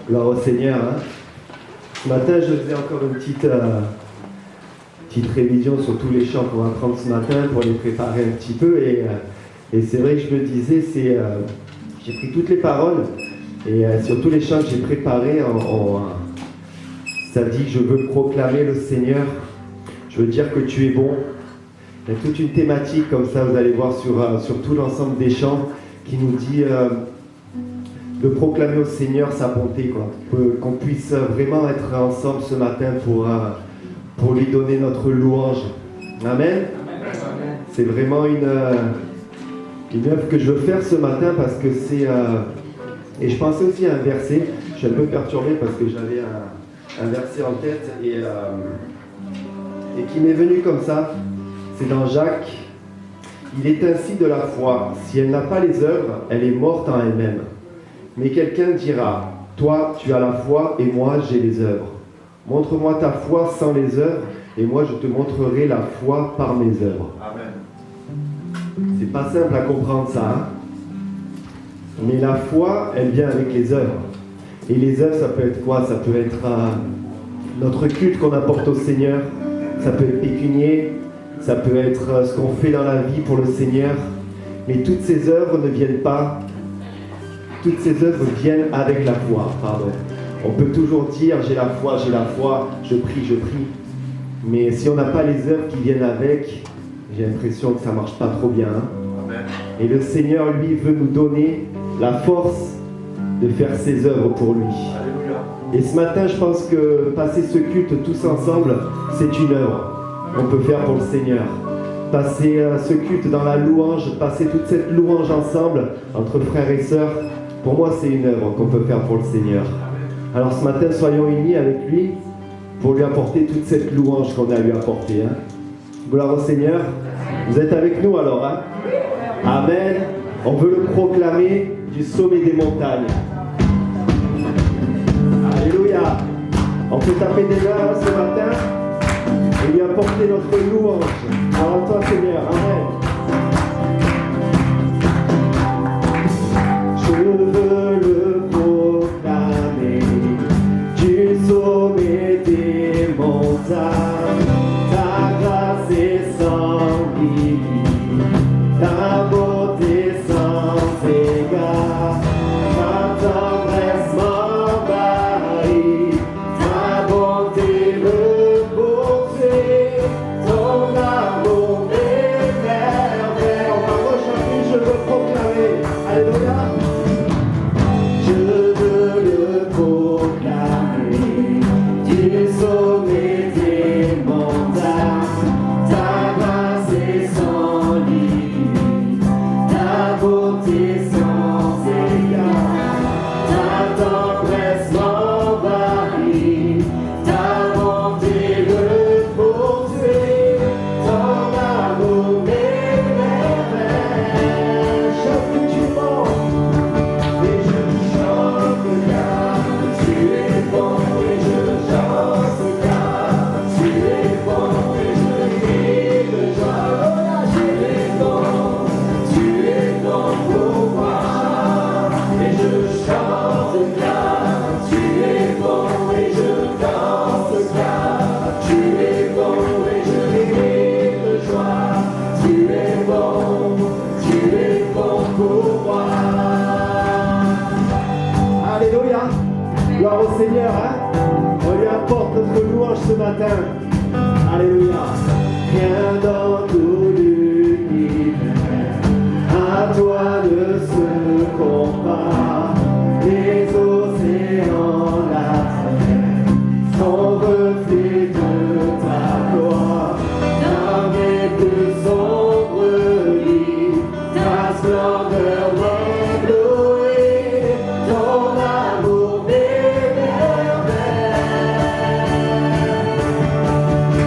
Gloire au Seigneur. Hein. Ce matin, je faisais encore une petite révision sur tous les chants qu'on va prendre ce matin pour les préparer un petit peu. Et c'est vrai que je me disais, j'ai pris toutes les paroles et sur tous les chants que j'ai préparés, ça dit que je veux proclamer le Seigneur. Je veux dire que tu es bon. Il y a toute une thématique comme ça, vous allez voir sur tout l'ensemble des chants qui nous dit de proclamer au Seigneur sa bonté, quoi. Qu'on puisse vraiment être ensemble ce matin pour lui donner notre louange. Amen. Amen. C'est vraiment une œuvre que je veux faire ce matin parce que c'est... et je pensais aussi à un verset, je suis un peu perturbé parce que j'avais un verset en tête et qui m'est venu comme ça. C'est dans Jacques. Il est ainsi de la foi. Si elle n'a pas les œuvres, elle est morte en elle-même. Mais quelqu'un dira, toi tu as la foi et moi j'ai les œuvres. Montre-moi ta foi sans les œuvres et moi je te montrerai la foi par mes œuvres. Amen. C'est pas simple à comprendre ça, hein? Mais la foi, elle vient avec les œuvres. Et les œuvres, ça peut être quoi? Ça peut être notre culte qu'on apporte au Seigneur. Ça peut être pécunier. Ça peut être ce qu'on fait dans la vie pour le Seigneur. Mais toutes ces œuvres ne viennent pas. Toutes ces œuvres viennent avec la foi, pardon. On peut toujours dire j'ai la foi, je prie. Mais si on n'a pas les œuvres qui viennent avec, j'ai l'impression que ça ne marche pas trop bien. Hein. Amen. Et le Seigneur, lui, veut nous donner la force de faire ses œuvres pour lui. Alléluia. Et ce matin, je pense que passer ce culte tous ensemble, c'est une œuvre qu'on peut faire pour le Seigneur. Passer ce culte dans la louange, passer toute cette louange ensemble, entre frères et sœurs, pour moi, c'est une œuvre qu'on peut faire pour le Seigneur. Alors ce matin, soyons unis avec lui pour lui apporter toute cette louange qu'on a à lui apporter. Hein. Gloire au Seigneur. Vous êtes avec nous alors, hein? Amen. On veut le proclamer du sommet des montagnes. Alléluia. On peut taper des mains ce matin et lui apporter notre louange. Alors toi, Seigneur. Amen. Je veux le proclamer du sommet des montagnes. Ta grâce est sans limite, ta beauté sans égard, ta tendresse m'envahit, ta bonté me poursuit, ton amour m'émerveille. On va rechanter, je veux proclamer. Alléluia. Je veux le proclamer du sommet des montagnes. Ta grâce est sans limite, ta beauté sans égard, ta tendresse m'envahit, ta bonté me poursuit, ton amour m'émerveille. Chante que tu montes et je chante car tu es bon et je chante car tu es bon et je crie de joie. Tu es bon pour moi et je chante car tu es bon et je danse car tu es bon et je crie de joie. Tu es bon pour moi. Alléluia. Gloire au Seigneur, hein? On lui apporte notre louange ce matin. Alléluia. Rien dans tout l'univers à toi ne se compare. Les océans, la terre sont reflets de ta gloire. Dans mes plus sombres lits, ta splendeur m'éblouit, ton amour m'émerveille.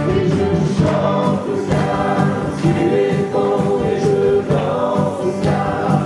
Et je chante car tu es bon et je danse car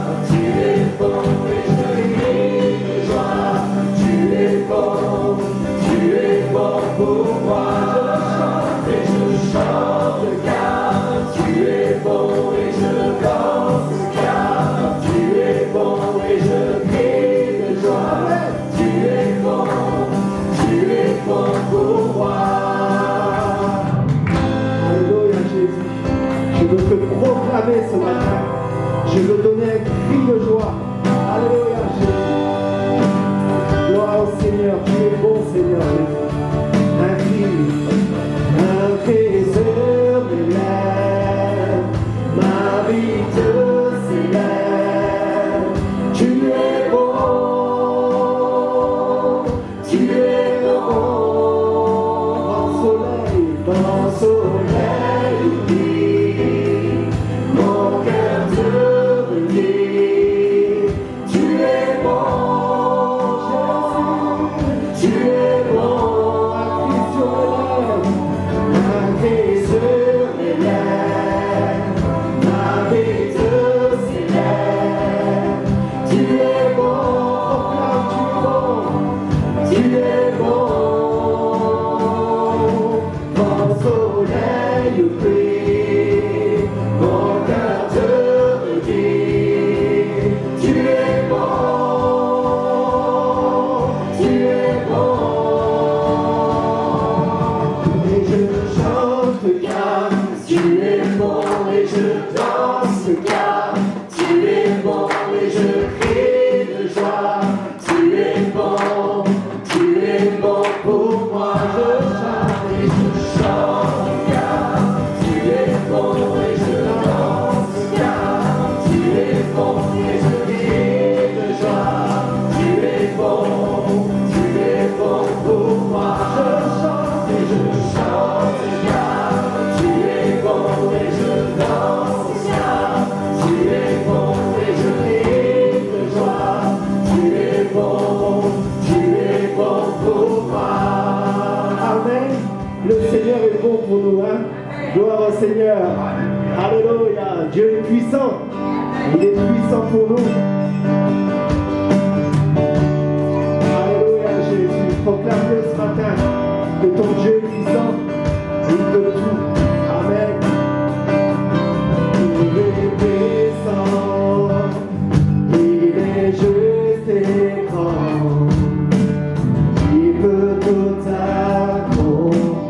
Gloire au Seigneur. Alléluia. Dieu est puissant. Il est puissant pour nous. Alléluia, Jésus. Proclame-le ce matin que ton Dieu est puissant. Il peut tout. Amen. Il est puissant. Il est juste et grand. Il peut tout accomplir.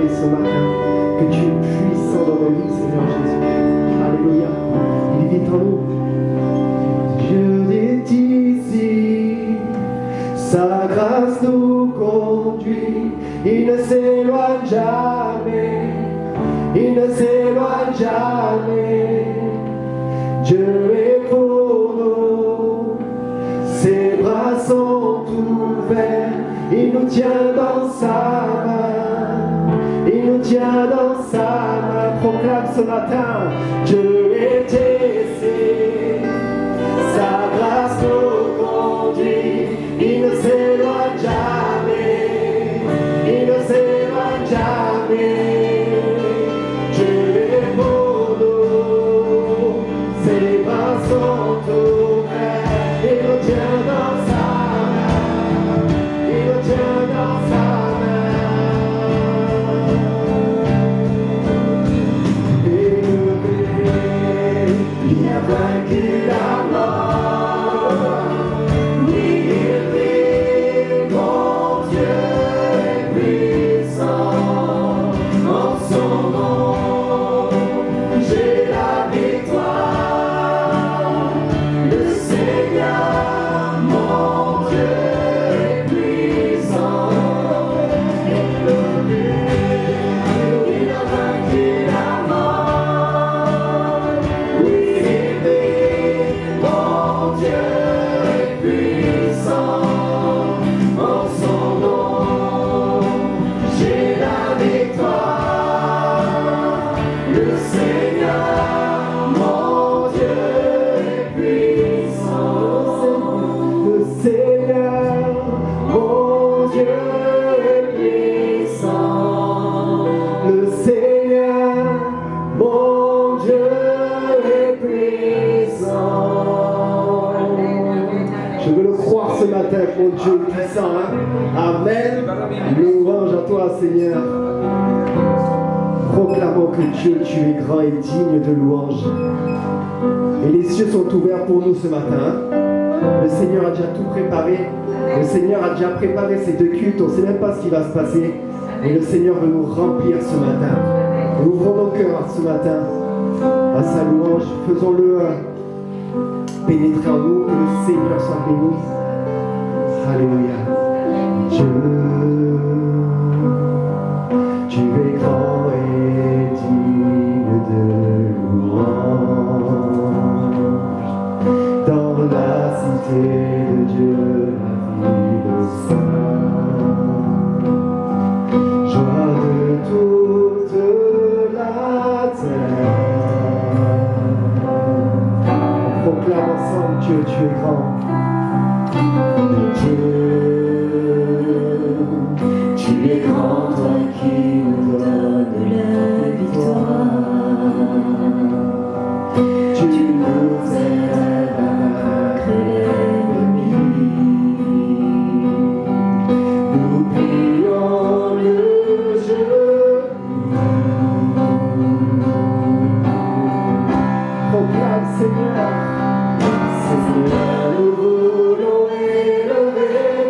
Ce matin, que tu es puissant dans nos vies, Seigneur Jésus. Alléluia. Il vit en nous. Dieu est ici, sa grâce nous conduit. Il ne s'éloigne jamais, il ne s'éloigne jamais. Dieu est pour nous. nous tient dans sa main, il nous tient dans sa main. Proclame ce matin, Dieu est aisé, sa grâce nous conduit, il ne s'éloigne jamais, il ne s'éloigne jamais. Dieu est pour nous, ses bras sont ouverts, il nous tient dans sa main, il nous tient dans sa main. Élevé, il a vaincu la mort. Oui, il vit, mon Dieu est puissant. En son nom, j'ai la victoire. Le Seigneur, mon Dieu est puissant. Élevé, il a vaincu la mort. Oui, il vit, mon Dieu est puissant. En son nom, j'ai la victoire. Le Seigneur, mon Dieu est puissant. Le Seigneur, mon Dieu est puissant. Le Seigneur, mon Dieu est puissant. Je veux le croire ce matin, mon Dieu est puissant. Amen. Louange à toi, Seigneur. Proclamons que Dieu, tu es grand et digne de louange. Et les cieux sont ouverts pour nous ce matin. Le Seigneur a déjà tout préparé. Le Seigneur a déjà préparé ces deux cultes. On ne sait même pas ce qui va se passer. Mais le Seigneur veut nous remplir ce matin. Ouvrons nos cœurs ce matin à sa louange. Faisons-le pénétrer en nous. Que le Seigneur soit béni. Alléluia. Dieu, tu es grand et digne de louange. Dans la cité de Dieu, la ville sainte, joie de toute la terre. On proclame ensemble, Dieu, tu es grand. Tu es grand, toi qui nous donnes la victoire. Tu nous aides à vaincre l'ennemi. Nous prions le genou. Proclame, Seigneur, Seigneur, nous voulons élever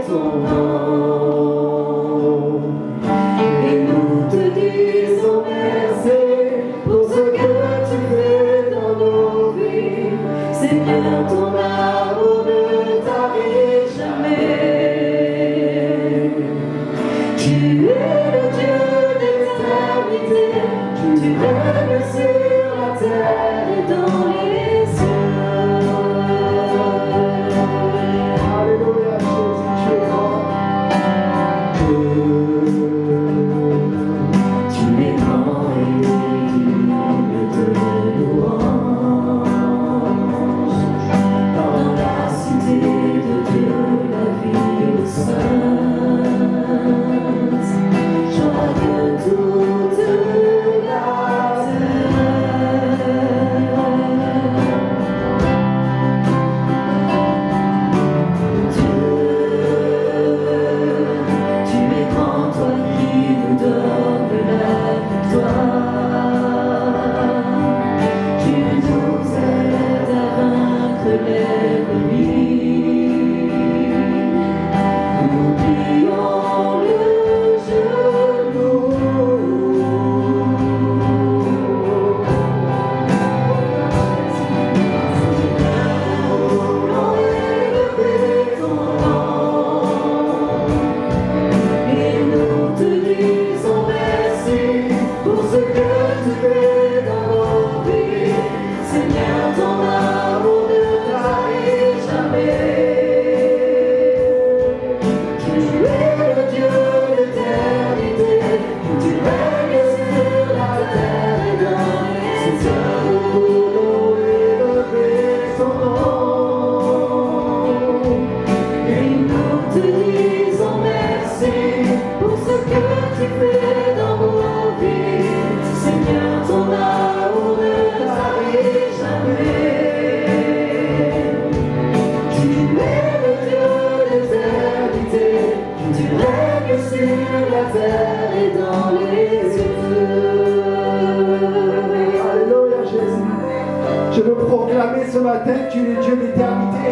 que tu es le Dieu d'éternité.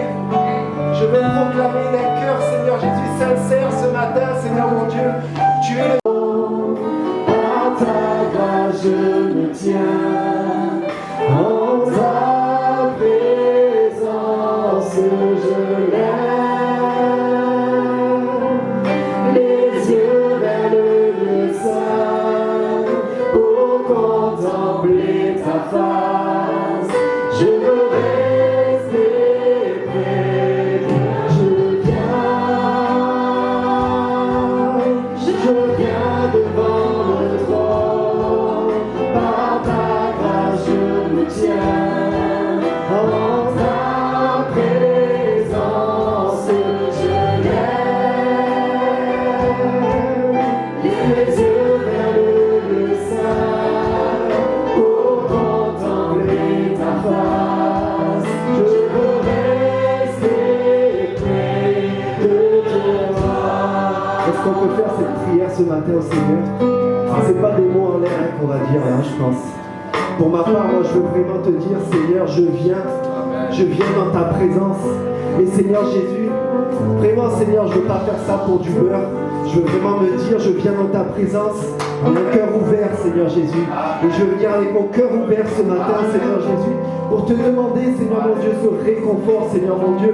Je veux proclamer d'un cœur, Seigneur Jésus, sincère ce matin, Seigneur mon Dieu. Tu es le... À ta grâce je me tiens, en ta présence je lève les yeux vers le lieu saint pour contempler ta face. Je veux rester près, je viens devant le trône, par ta grâce je me tiens, en ta présence je lève les yeux vers le lieu saint pour contempler ta face. Je veux rester près de toi. Est-ce qu'on peut faire cette prière ce matin au Seigneur? C'est pas des mots en l'air qu'on va dire, je pense. Pour ma part, moi, je veux vraiment te dire, Seigneur, je viens dans ta présence. Et Seigneur Jésus, vraiment, Seigneur, je veux pas faire ça pour du beurre. Je veux vraiment me dire, je viens dans ta présence, en un cœur ouvert, Seigneur Jésus. Et je veux venir avec mon cœur ouvert ce matin, Seigneur Jésus, pour te demander, Seigneur mon Dieu, ce réconfort, Seigneur mon Dieu,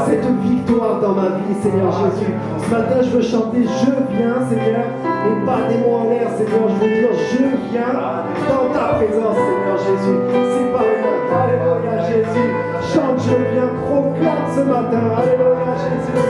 cette victoire dans ma vie, Seigneur Jésus. Ce matin, je veux chanter, je viens, Seigneur, et pas des mots en l'air, Seigneur. Je veux dire, je viens dans ta présence, Seigneur Jésus. C'est pas rien. Alléluia, Jésus. Chante, je viens, proclame ce matin. Alléluia, Jésus.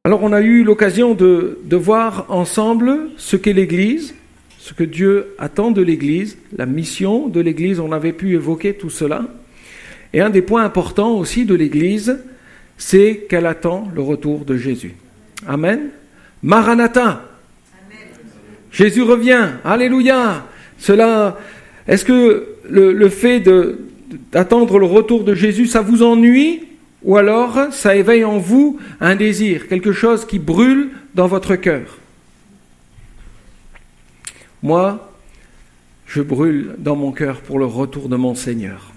Alors on a eu l'occasion de voir ensemble ce qu'est l'Église, ce que Dieu attend de l'Église, la mission de l'Église, on avait pu évoquer tout cela. Et un des points importants aussi de l'Église, c'est qu'elle attend le retour de Jésus. Amen. Maranatha. Amen. Jésus revient. Alléluia. Est-ce que le fait d'attendre le retour de Jésus, ça vous ennuie? Ou alors, ça éveille en vous un désir, quelque chose qui brûle dans votre cœur. Moi, je brûle dans mon cœur pour le retour de mon Seigneur.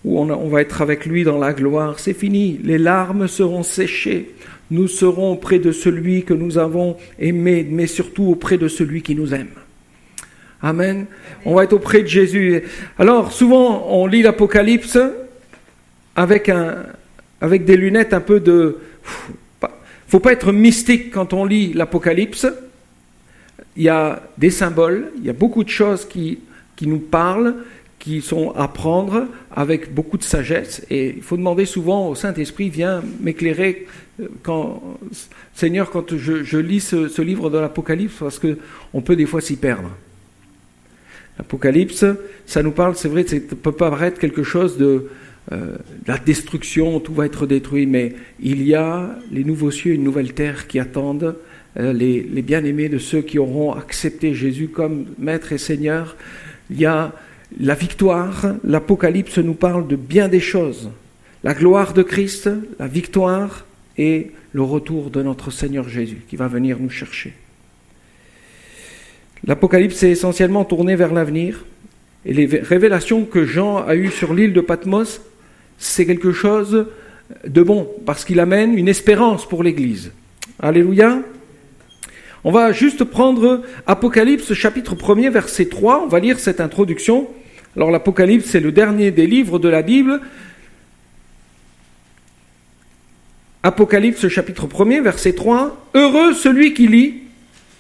Où on va être avec lui dans la gloire. C'est fini, les larmes seront séchées. Nous serons auprès de celui que nous avons aimé, mais surtout auprès de celui qui nous aime. Amen. On va être auprès de Jésus. Alors, souvent, on lit l'Apocalypse avec des lunettes un peu de... Faut pas être mystique quand on lit l'Apocalypse. Il y a des symboles, il y a beaucoup de choses qui nous parlent, qui sont à prendre avec beaucoup de sagesse. Et il faut demander souvent au Saint-Esprit, viens m'éclairer Seigneur, quand je lis ce livre de l'Apocalypse, parce qu'on peut des fois s'y perdre. L'Apocalypse, ça nous parle, c'est vrai, ça peut paraître quelque chose de la destruction, tout va être détruit, mais il y a les nouveaux cieux et une nouvelle terre qui attendent les bien-aimés de ceux qui auront accepté Jésus comme Maître et Seigneur. Il y a la victoire. L'Apocalypse nous parle de bien des choses. La gloire de Christ, la victoire et le retour de notre Seigneur Jésus qui va venir nous chercher. L'Apocalypse est essentiellement tourné vers l'avenir Et les révélations que Jean a eues sur l'île de Patmos, c'est quelque chose de bon, parce qu'il amène une espérance pour l'Église. Alléluia. On va juste prendre Apocalypse chapitre 1er, verset 3. On va lire cette introduction. Alors l'Apocalypse, c'est le dernier des livres de la Bible. Apocalypse chapitre 1er, verset 3. « Heureux celui qui lit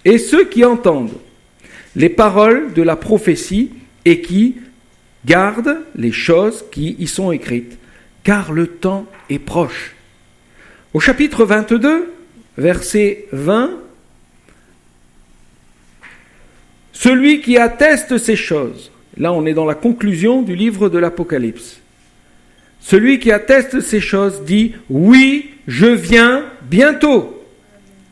et ceux qui entendent les paroles de la prophétie et qui gardent les choses qui y sont écrites, car le temps est proche. » Au chapitre 22, verset 20, « Celui qui atteste ces choses », là on est dans la conclusion du livre de l'Apocalypse, « Celui qui atteste ces choses dit, oui, je viens bientôt.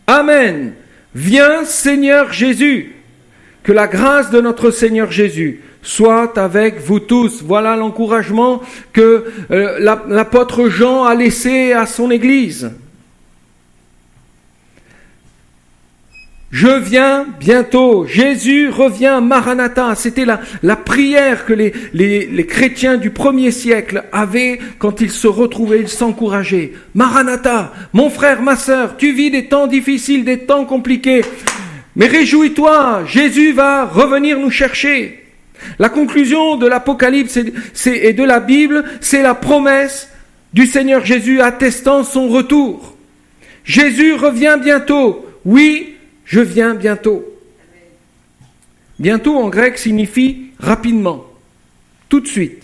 Amen. Viens Seigneur Jésus. Que la grâce de notre Seigneur Jésus soit avec vous tous. » Voilà l'encouragement que l'apôtre Jean a laissé à son Église. Je viens bientôt. Jésus revient. Maranatha. C'était la prière que les chrétiens du premier siècle avaient quand ils se retrouvaient, ils s'encourageaient. Maranatha, mon frère, ma sœur, tu vis des temps difficiles, des temps compliqués. Mais réjouis-toi, Jésus va revenir nous chercher. La conclusion de l'Apocalypse et de la Bible, c'est la promesse du Seigneur Jésus attestant son retour. Jésus revient bientôt. Oui, je viens bientôt. Bientôt en grec signifie rapidement, tout de suite,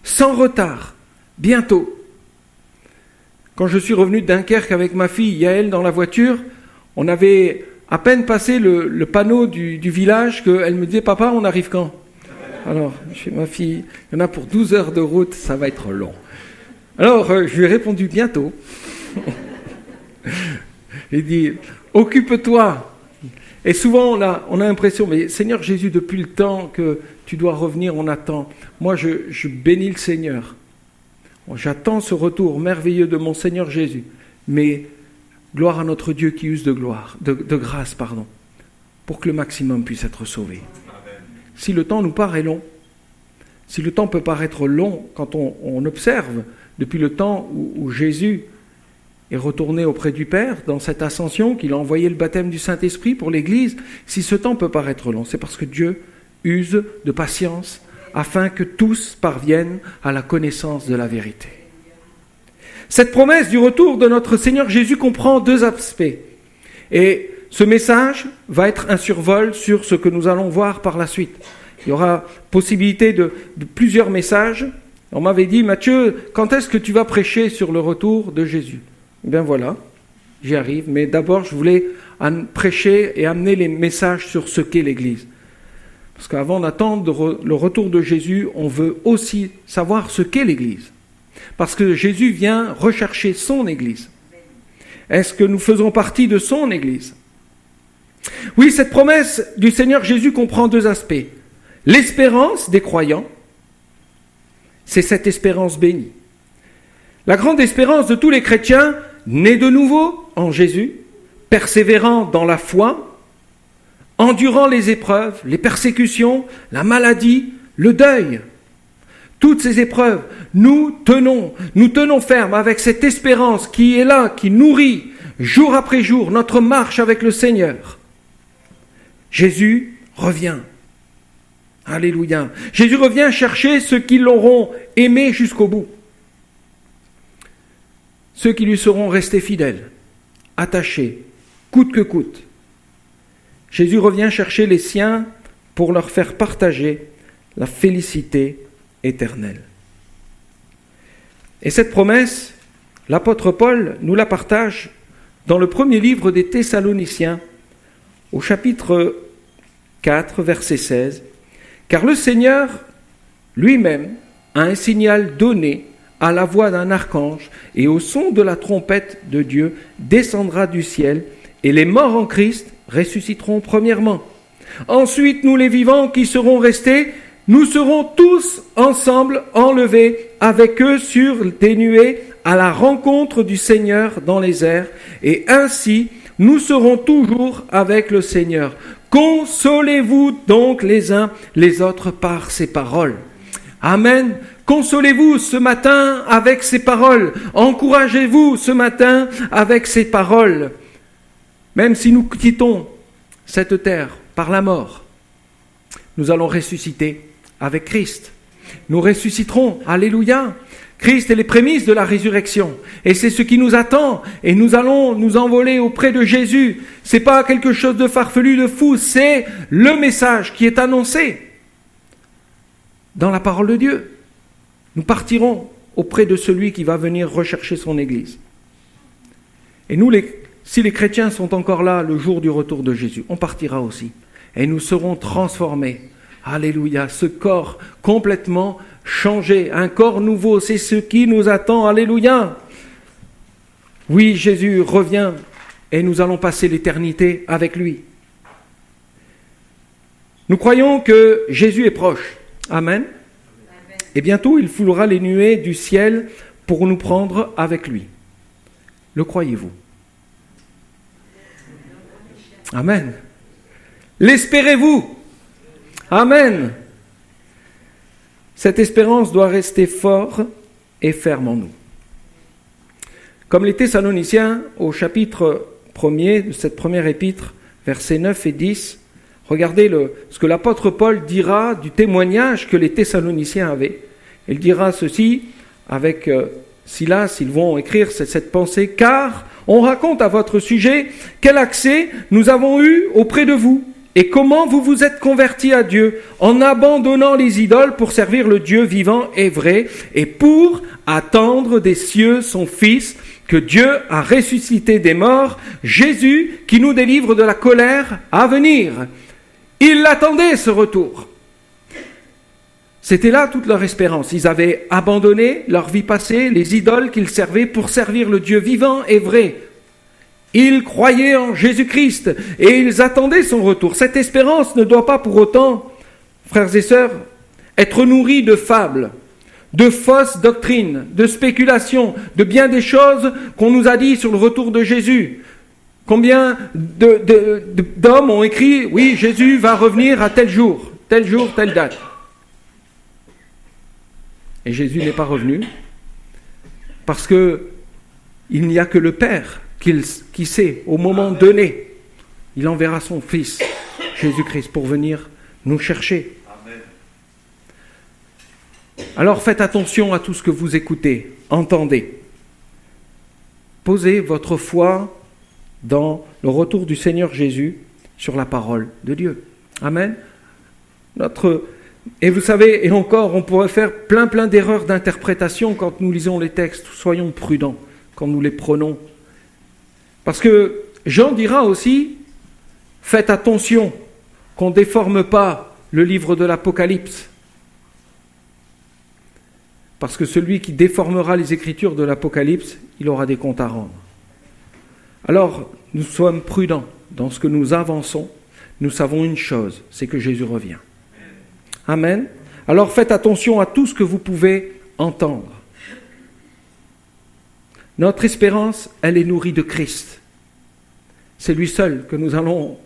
sans retard, bientôt. Quand je suis revenu de Dunkerque avec ma fille Yael dans la voiture, on avait à peine passé le panneau du village qu'elle me disait « Papa, on arrive quand ?» Alors, chez ma fille, il y en a pour 12 heures de route, ça va être long. Alors, je lui ai répondu « Bientôt ». J'ai dit « Occupe-toi ». Et souvent, on a l'impression « Mais Seigneur Jésus, depuis le temps que tu dois revenir, on attend. » Moi, je bénis le Seigneur. J'attends ce retour merveilleux de mon Seigneur Jésus. Mais gloire à notre Dieu qui use de grâce, pour que le maximum puisse être sauvé. Si le temps nous paraît long, si le temps peut paraître long quand on observe depuis le temps où Jésus est retourné auprès du Père dans cette ascension, qu'il a envoyé le baptême du Saint-Esprit pour l'Église, si ce temps peut paraître long, c'est parce que Dieu use de patience afin que tous parviennent à la connaissance de la vérité. Cette promesse du retour de notre Seigneur Jésus comprend deux aspects. Et ce message va être un survol sur ce que nous allons voir par la suite. Il y aura possibilité de plusieurs messages. On m'avait dit, Mathieu, quand est-ce que tu vas prêcher sur le retour de Jésus ? Eh bien voilà, j'y arrive. Mais d'abord, je voulais prêcher et amener les messages sur ce qu'est l'Église. Parce qu'avant d'attendre le retour de Jésus, on veut aussi savoir ce qu'est l'Église. Parce que Jésus vient rechercher son Église. Est-ce que nous faisons partie de son Église ? Oui, cette promesse du Seigneur Jésus comprend deux aspects. L'espérance des croyants, c'est cette espérance bénie. La grande espérance de tous les chrétiens, nés de nouveau en Jésus, persévérant dans la foi, endurant les épreuves, les persécutions, la maladie, le deuil. Toutes ces épreuves, nous tenons ferme avec cette espérance qui est là, qui nourrit jour après jour notre marche avec le Seigneur. Jésus revient. Alléluia. Jésus revient chercher ceux qui l'auront aimé jusqu'au bout. Ceux qui lui seront restés fidèles, attachés, coûte que coûte. Jésus revient chercher les siens pour leur faire partager la félicité éternelle. Et cette promesse, l'apôtre Paul nous la partage dans le premier livre des Thessaloniciens, au chapitre 4, verset 16. « Car le Seigneur lui-même a un signal donné à la voix d'un archange et au son de la trompette de Dieu descendra du ciel et les morts en Christ ressusciteront premièrement. Ensuite, nous les vivants qui serons restés, nous serons tous ensemble enlevés avec eux sur des nuées à la rencontre du Seigneur dans les airs, et ainsi nous serons toujours avec le Seigneur. Consolez-vous donc les uns les autres par ces paroles. Amen. Consolez-vous ce matin avec ces paroles. Encouragez-vous ce matin avec ces paroles. Même si nous quittons cette terre par la mort, nous allons ressusciter avec Christ. Nous ressusciterons. Alléluia. Christ est les prémices de la résurrection. Et c'est ce qui nous attend. Et nous allons nous envoler auprès de Jésus. C'est pas quelque chose de farfelu, de fou. C'est le message qui est annoncé dans la parole de Dieu. Nous partirons auprès de celui qui va venir rechercher son Église. Et nous, si les chrétiens sont encore là le jour du retour de Jésus, on partira aussi. Et nous serons transformés. Alléluia. Ce corps complètement changé, un corps nouveau, c'est ce qui nous attend. Alléluia. Oui, Jésus revient et nous allons passer l'éternité avec lui. Nous croyons que Jésus est proche. Amen. Et bientôt, il foulera les nuées du ciel pour nous prendre avec lui. Le croyez-vous? Amen. L'espérez-vous? Amen. Cette espérance doit rester forte et ferme en nous. Comme les Thessaloniciens, au chapitre 1er de cette première épître, versets 9 et 10, regardez ce que l'apôtre Paul dira du témoignage que les Thessaloniciens avaient. Il dira ceci avec Silas, ils vont écrire cette pensée, « Car on raconte à votre sujet quel accès nous avons eu auprès de vous, et comment vous vous êtes convertis à Dieu en abandonnant les idoles pour servir le Dieu vivant et vrai, et pour attendre des cieux son Fils, que Dieu a ressuscité des morts, Jésus qui nous délivre de la colère à venir. » Ils l'attendaient, ce retour. C'était là toute leur espérance. Ils avaient abandonné leur vie passée, les idoles qu'ils servaient pour servir le Dieu vivant et vrai. Ils croyaient en Jésus-Christ et ils attendaient son retour. Cette espérance ne doit pas pour autant, frères et sœurs, être nourrie de fables, de fausses doctrines, de spéculations, de bien des choses qu'on nous a dit sur le retour de Jésus. Combien d'hommes ont écrit « Oui, Jésus va revenir à tel jour, telle date ». Et Jésus n'est pas revenu parce qu'il n'y a que le Père qui sait, au moment donné, il enverra son Fils, Jésus-Christ, pour venir nous chercher. Amen. Alors faites attention à tout ce que vous écoutez, entendez. Posez votre foi dans le retour du Seigneur Jésus sur la parole de Dieu. Amen. Et vous savez, et encore, on pourrait faire plein d'erreurs d'interprétation quand nous lisons les textes. Soyons prudents quand nous les prenons. Parce que Jean dira aussi, faites attention qu'on ne déforme pas le livre de l'Apocalypse. Parce que celui qui déformera les écritures de l'Apocalypse, il aura des comptes à rendre. Alors, nous sommes prudents dans ce que nous avançons. Nous savons une chose, c'est que Jésus revient. Amen. Alors faites attention à tout ce que vous pouvez entendre. Notre espérance, elle est nourrie de Christ. C'est lui seul que nous allons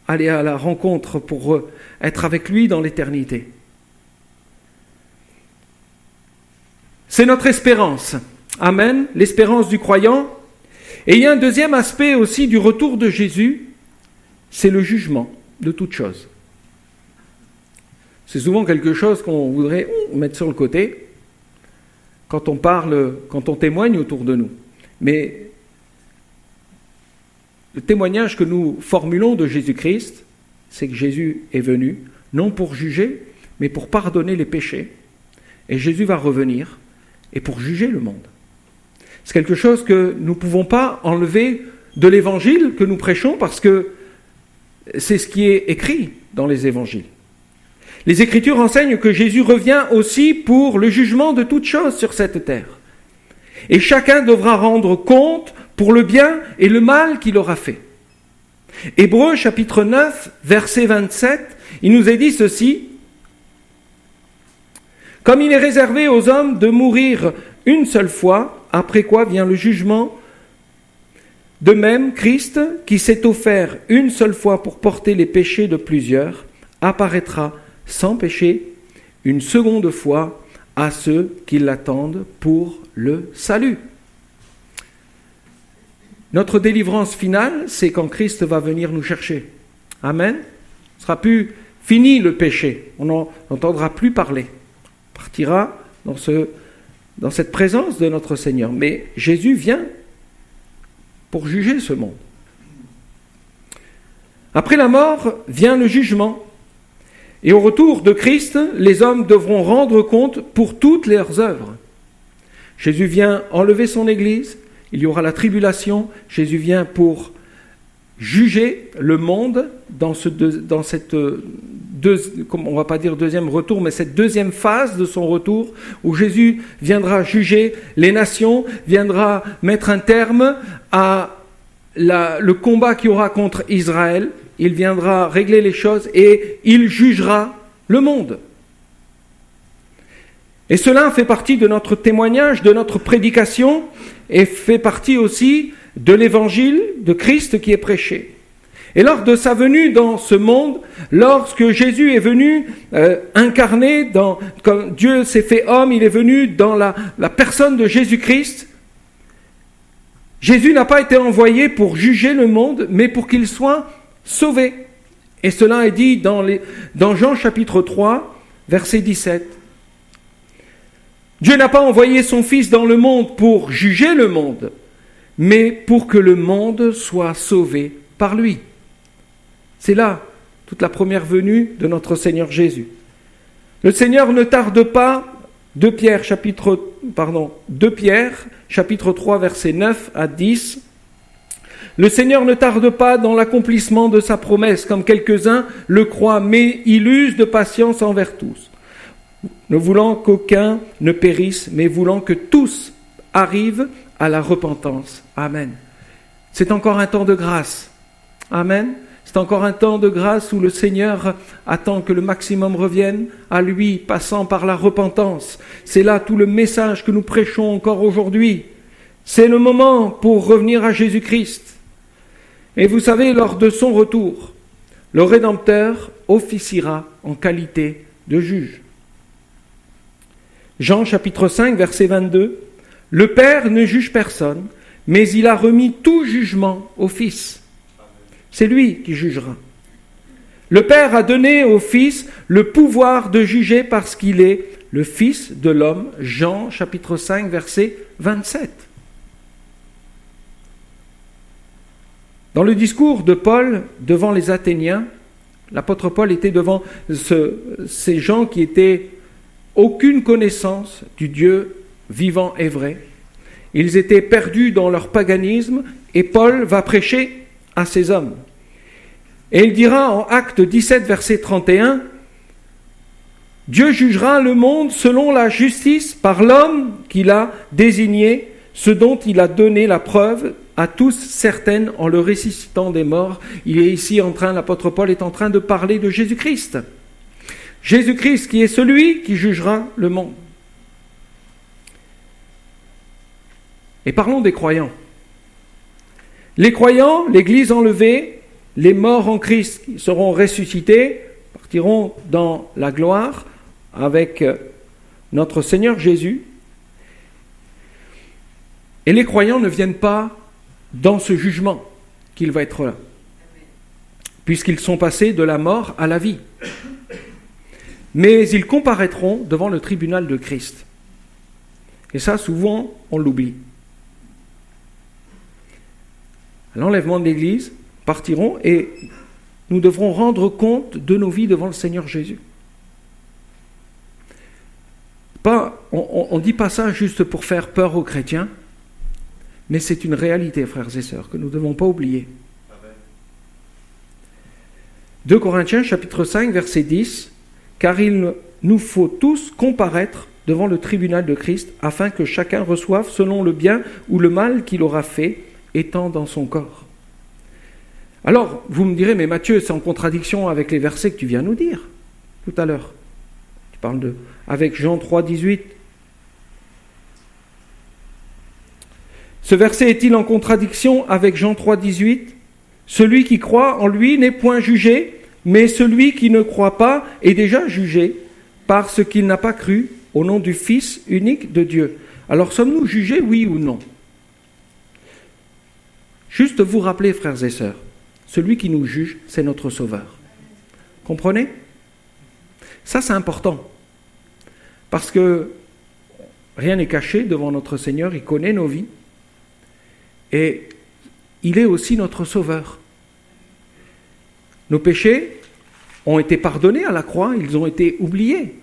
aller à la rencontre pour être avec lui dans l'éternité. C'est notre espérance. Amen. L'espérance du croyant. Et il y a un deuxième aspect aussi du retour de Jésus, c'est le jugement de toute chose. C'est souvent quelque chose qu'on voudrait mettre sur le côté quand on parle, quand on témoigne autour de nous. Mais le témoignage que nous formulons de Jésus-Christ, c'est que Jésus est venu, non pour juger, mais pour pardonner les péchés. Et Jésus va revenir, et pour juger le monde. C'est quelque chose que nous ne pouvons pas enlever de l'évangile que nous prêchons, parce que c'est ce qui est écrit dans les évangiles. Les Écritures enseignent que Jésus revient aussi pour le jugement de toutes choses sur cette terre. Et chacun devra rendre compte pour le bien et le mal qu'il aura fait. Hébreux chapitre 9, verset 27, il nous est dit ceci. « Comme il est réservé aux hommes de mourir une seule fois, après quoi vient le jugement De même, Christ, qui s'est offert une seule fois pour porter les péchés de plusieurs, apparaîtra sans péché une seconde fois à ceux qui l'attendent pour le salut. Notre délivrance finale, c'est quand Christ va venir nous chercher. Amen. Ce sera plus fini le péché. On n'entendra plus parler. On partira dans cette présence de notre Seigneur. Mais Jésus vient pour juger ce monde. Après la mort vient le jugement. Et au retour de Christ, les hommes devront rendre compte pour toutes leurs œuvres. Jésus vient enlever son Église, il y aura la tribulation, Jésus vient pour juger le monde dans cette, on va pas dire deuxième retour, mais cette deuxième phase de son retour, où Jésus viendra juger les nations, viendra mettre un terme à le combat qu'il y aura contre Israël, il viendra régler les choses et il jugera le monde. Et cela fait partie de notre témoignage, de notre prédication, et fait partie aussi de l'évangile de Christ qui est prêché. Et lors de sa venue dans ce monde, lorsque Jésus est venu incarné, quand Dieu s'est fait homme, il est venu dans la personne de Jésus-Christ, Jésus n'a pas été envoyé pour juger le monde, mais pour qu'il soit sauvé. Et cela est dit dans Jean chapitre 3, verset 17. Dieu n'a pas envoyé son Fils dans le monde pour juger le monde, mais pour que le monde soit sauvé par lui. C'est là toute la première venue de notre Seigneur Jésus. Le Seigneur ne tarde pas, 2 Pierre chapitre 3 versets 9 à 10. Le Seigneur ne tarde pas dans l'accomplissement de sa promesse, comme quelques-uns le croient, mais il use de patience envers tous, ne voulant qu'aucun ne périsse, mais voulant que tous arrivent à la repentance. Amen. C'est encore un temps de grâce. Amen. C'est encore un temps de grâce où le Seigneur attend que le maximum revienne à lui, passant par la repentance. C'est là tout le message que nous prêchons encore aujourd'hui. C'est le moment pour revenir à Jésus-Christ. Et vous savez, lors de son retour, le Rédempteur officiera en qualité de juge. Jean chapitre 5, verset 22. « Le Père ne juge personne, mais il a remis tout jugement au Fils. » C'est lui qui jugera. Le Père a donné au Fils le pouvoir de juger parce qu'il est le Fils de l'homme. Jean chapitre 5, verset 27. Dans le discours de Paul devant les Athéniens, l'apôtre Paul était devant ces gens qui n'étaient aucune connaissance du Dieu vivant et vrai. Ils étaient perdus dans leur paganisme et Paul va prêcher à ces hommes. Et il dira en Actes 17, verset 31, « Dieu jugera le monde selon la justice par l'homme qu'il a désigné, ce dont il a donné la preuve à tous certaines en le ressuscitant des morts. » Il est ici l'apôtre Paul est en train de parler de Jésus-Christ. Jésus-Christ qui est celui qui jugera le monde. Et parlons des croyants. Les croyants, l'Église enlevée, les morts en Christ qui seront ressuscités, partiront dans la gloire avec notre Seigneur Jésus. Et les croyants ne viennent pas dans ce jugement qu'il va être là, puisqu'ils sont passés de la mort à la vie. Mais ils comparaîtront devant le tribunal de Christ. Et ça, souvent, on l'oublie. À l'enlèvement de l'Église, partiront et nous devrons rendre compte de nos vies devant le Seigneur Jésus. On ne dit pas ça juste pour faire peur aux chrétiens, mais c'est une réalité, frères et sœurs, que nous ne devons pas oublier. 2 Corinthiens, chapitre 5, verset 10, « Car il nous faut tous comparaître devant le tribunal de Christ, afin que chacun reçoive selon le bien ou le mal qu'il aura fait, étant dans son corps. » Alors, vous me direz, mais Matthieu, c'est en contradiction avec les versets que tu viens nous dire tout à l'heure. Tu parles avec Jean 3, 18. Ce verset est-il en contradiction avec Jean 3, 18 ? Celui qui croit en lui n'est point jugé, mais celui qui ne croit pas est déjà jugé parce qu'il n'a pas cru au nom du Fils unique de Dieu. Alors sommes-nous jugés, oui ou non ? Juste vous rappeler, frères et sœurs, celui qui nous juge, c'est notre Sauveur. Comprenez ? Ça, c'est important. Parce que rien n'est caché devant notre Seigneur, il connaît nos vies. Et il est aussi notre Sauveur. Nos péchés ont été pardonnés à la croix, ils ont été oubliés.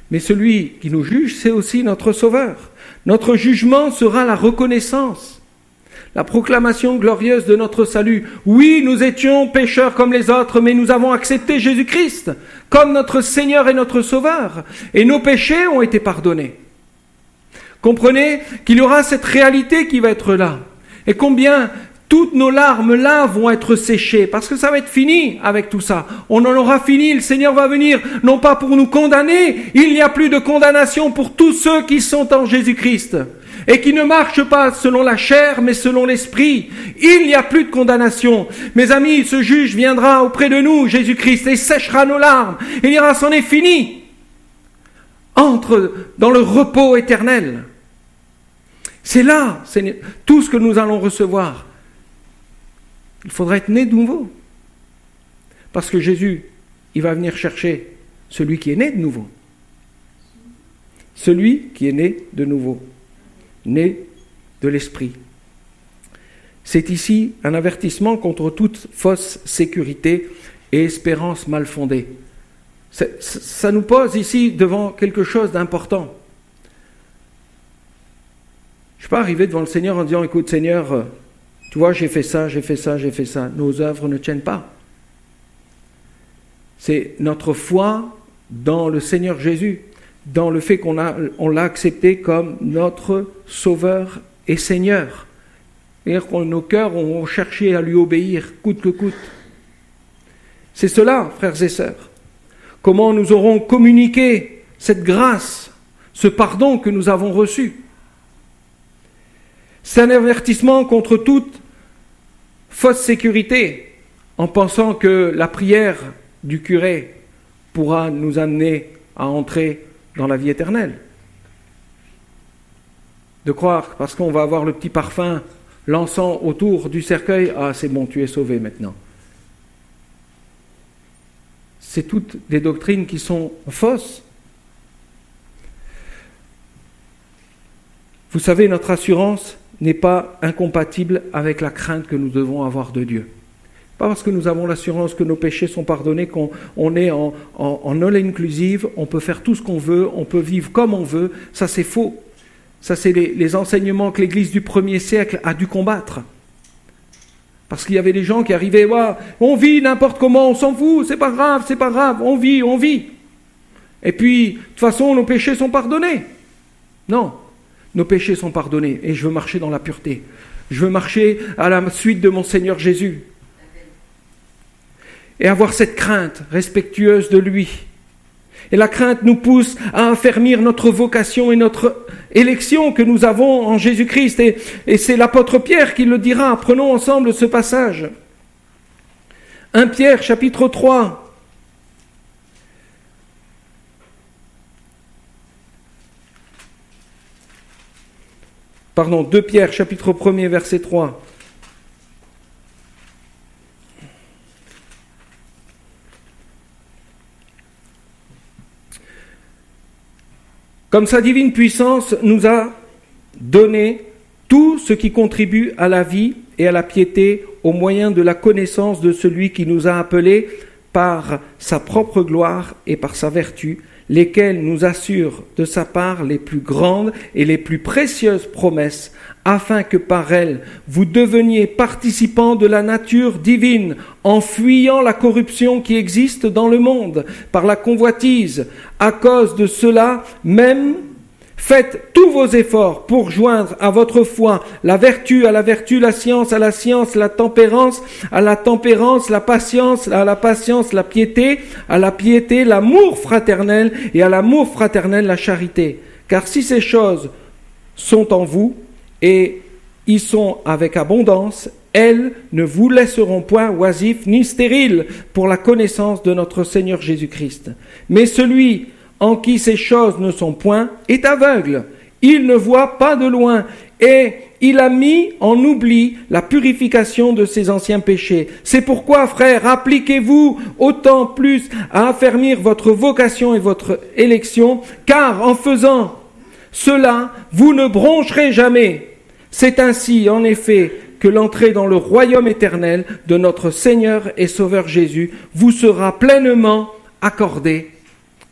Mais celui qui nous juge, c'est aussi notre Sauveur. Notre jugement sera la reconnaissance, la proclamation glorieuse de notre salut. Oui, nous étions pécheurs comme les autres, mais nous avons accepté Jésus-Christ comme notre Seigneur et notre Sauveur. Et nos péchés ont été pardonnés. Comprenez qu'il y aura cette réalité qui va être là. Et combien toutes nos larmes là vont être séchées, parce que ça va être fini avec tout ça. On en aura fini, le Seigneur va venir, non pas pour nous condamner, il n'y a plus de condamnation pour tous ceux qui sont en Jésus-Christ, et qui ne marchent pas selon la chair, mais selon l'esprit. Il n'y a plus de condamnation. Mes amis, ce juge viendra auprès de nous, Jésus-Christ, et séchera nos larmes, et dira, c'en est fini. Entre dans le repos éternel. C'est là, c'est tout ce que nous allons recevoir. Il faudra être né de nouveau. Parce que Jésus, il va venir chercher celui qui est né de nouveau. Celui qui est né de nouveau. Né de l'Esprit. C'est ici un avertissement contre toute fausse sécurité et espérance mal fondée. Ça nous pose ici devant quelque chose d'important. Je ne suis pas arrivé devant le Seigneur en disant, écoute Seigneur, tu vois, j'ai fait ça, j'ai fait ça, j'ai fait ça. Nos œuvres ne tiennent pas. C'est notre foi dans le Seigneur Jésus, dans le fait qu'on l'a accepté comme notre Sauveur et Seigneur. C'est-à-dire que nos cœurs ont cherché à lui obéir, coûte que coûte. C'est cela, frères et sœurs. Comment nous aurons communiqué cette grâce, ce pardon que nous avons reçu. C'est un avertissement contre toute fausse sécurité, en pensant que la prière du curé pourra nous amener à entrer dans la vie éternelle. De croire, parce qu'on va avoir le petit parfum, l'encens autour du cercueil, ah c'est bon, tu es sauvé maintenant. C'est toutes des doctrines qui sont fausses. Vous savez, notre assurance n'est pas incompatible avec la crainte que nous devons avoir de Dieu. Pas parce que nous avons l'assurance que nos péchés sont pardonnés, qu'on est en all inclusive, on peut faire tout ce qu'on veut, on peut vivre comme on veut, ça c'est faux. Ça c'est les enseignements que l'Église du 1er siècle a dû combattre. Parce qu'il y avait des gens qui arrivaient, on vit n'importe comment, on s'en fout, c'est pas grave, on vit. Et puis, de toute façon, nos péchés sont pardonnés. Non. Nos péchés sont pardonnés et je veux marcher dans la pureté. Je veux marcher à la suite de mon Seigneur Jésus. Et avoir cette crainte respectueuse de lui. Et la crainte nous pousse à affermir notre vocation et notre élection que nous avons en Jésus-Christ. Et c'est l'apôtre Pierre qui le dira. Prenons ensemble ce passage. 1 Pierre chapitre 3. Pardon, 2 Pierre, chapitre 1er, verset 3. Comme sa divine puissance nous a donné tout ce qui contribue à la vie et à la piété au moyen de la connaissance de celui qui nous a appelés par sa propre gloire et par sa vertu, lesquels nous assurent de sa part les plus grandes et les plus précieuses promesses, afin que par elles vous deveniez participants de la nature divine, en fuyant la corruption qui existe dans le monde par la convoitise. À cause de cela même, faites tous vos efforts pour joindre à votre foi la vertu, à la vertu, la science, à la science, la tempérance, à la tempérance, la patience, à la patience, la piété, à la piété, l'amour fraternel, et à l'amour fraternel, la charité. Car si ces choses sont en vous et y sont avec abondance. Elles ne vous laisseront point oisifs ni stériles pour la connaissance de notre Seigneur Jésus-Christ. Mais celui en qui ces choses ne sont point est aveugle. Il ne voit pas de loin et il a mis en oubli la purification de ses anciens péchés. C'est pourquoi, frères, appliquez-vous autant plus à affermir votre vocation et votre élection, car en faisant cela, vous ne broncherez jamais. C'est ainsi, en effet, que l'entrée dans le royaume éternel de notre Seigneur et Sauveur Jésus vous sera pleinement accordée.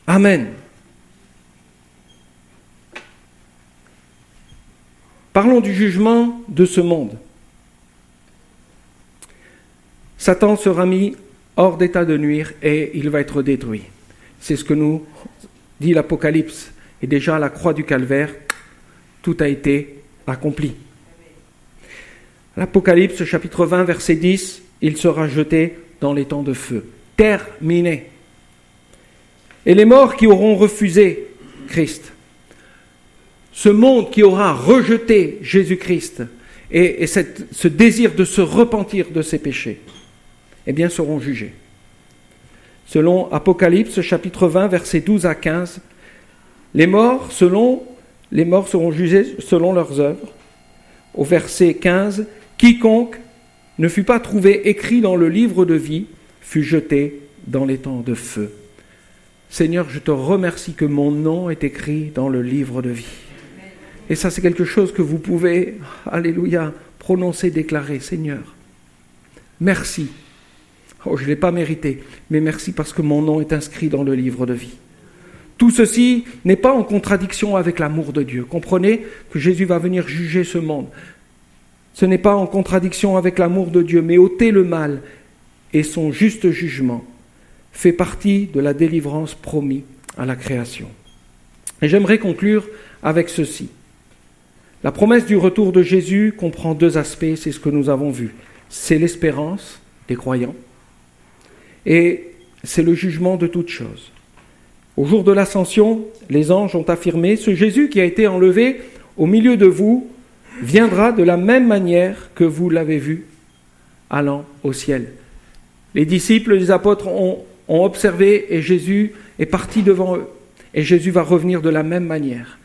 Amen. Parlons du jugement de ce monde. Satan sera mis hors d'état de nuire et il va être détruit. C'est ce que nous dit l'Apocalypse. Et déjà à la croix du Calvaire, tout a été accompli. L'Apocalypse, chapitre 20, verset 10, il sera jeté dans les temps de feu. Terminé. Et les morts qui auront refusé Christ, ce monde qui aura rejeté Jésus-Christ et ce désir de se repentir de ses péchés, eh bien seront jugés. Selon Apocalypse, chapitre 20, versets 12 à 15, les morts seront jugés selon leurs œuvres. Au verset 15, quiconque ne fut pas trouvé écrit dans le livre de vie fut jeté dans les temps de feu. Seigneur, je te remercie que mon nom est écrit dans le livre de vie. Et ça, c'est quelque chose que vous pouvez, alléluia, prononcer, déclarer. Seigneur, merci. Oh, je ne l'ai pas mérité, mais merci parce que mon nom est inscrit dans le livre de vie. Tout ceci n'est pas en contradiction avec l'amour de Dieu. Comprenez que Jésus va venir juger ce monde. Ce n'est pas en contradiction avec l'amour de Dieu, mais ôter le mal et son juste jugement fait partie de la délivrance promise à la création. Et j'aimerais conclure avec ceci. La promesse du retour de Jésus comprend deux aspects, c'est ce que nous avons vu. C'est l'espérance des croyants et c'est le jugement de toutes choses. Au jour de l'ascension, les anges ont affirmé « Ce Jésus qui a été enlevé au milieu de vous viendra de la même manière que vous l'avez vu allant au ciel. » Les disciples, les apôtres ont observé et Jésus est parti devant eux. Et Jésus va revenir de la même manière.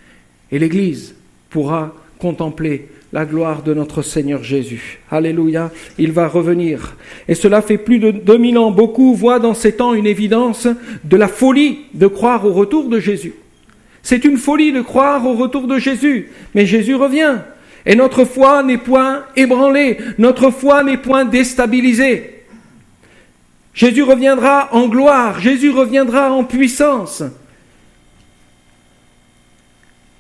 Et l'Église pourra contempler la gloire de notre Seigneur Jésus. Alléluia, il va revenir. Et cela fait plus de 2000 ans. Beaucoup voient dans ces temps une évidence de la folie de croire au retour de Jésus. C'est une folie de croire au retour de Jésus. Mais Jésus revient. Et notre foi n'est point ébranlée. Notre foi n'est point déstabilisée. Jésus reviendra en gloire. Jésus reviendra en puissance.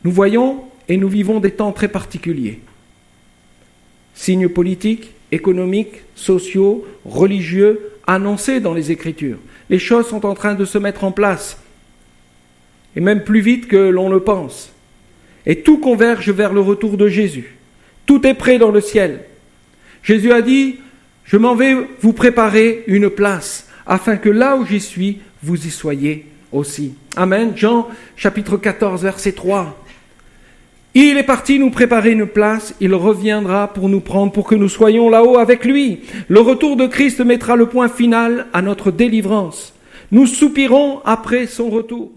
Nous voyons et nous vivons des temps très particuliers. Signes politiques, économiques, sociaux, religieux, annoncés dans les Écritures. Les choses sont en train de se mettre en place, et même plus vite que l'on le pense. Et tout converge vers le retour de Jésus. Tout est prêt dans le ciel. Jésus a dit, « Je m'en vais vous préparer une place, afin que là où j'y suis, vous y soyez aussi. » Amen. Jean, chapitre 14, verset 3. Il est parti nous préparer une place, il reviendra pour nous prendre, pour que nous soyons là-haut avec lui. Le retour de Christ mettra le point final à notre délivrance. Nous soupirons après son retour.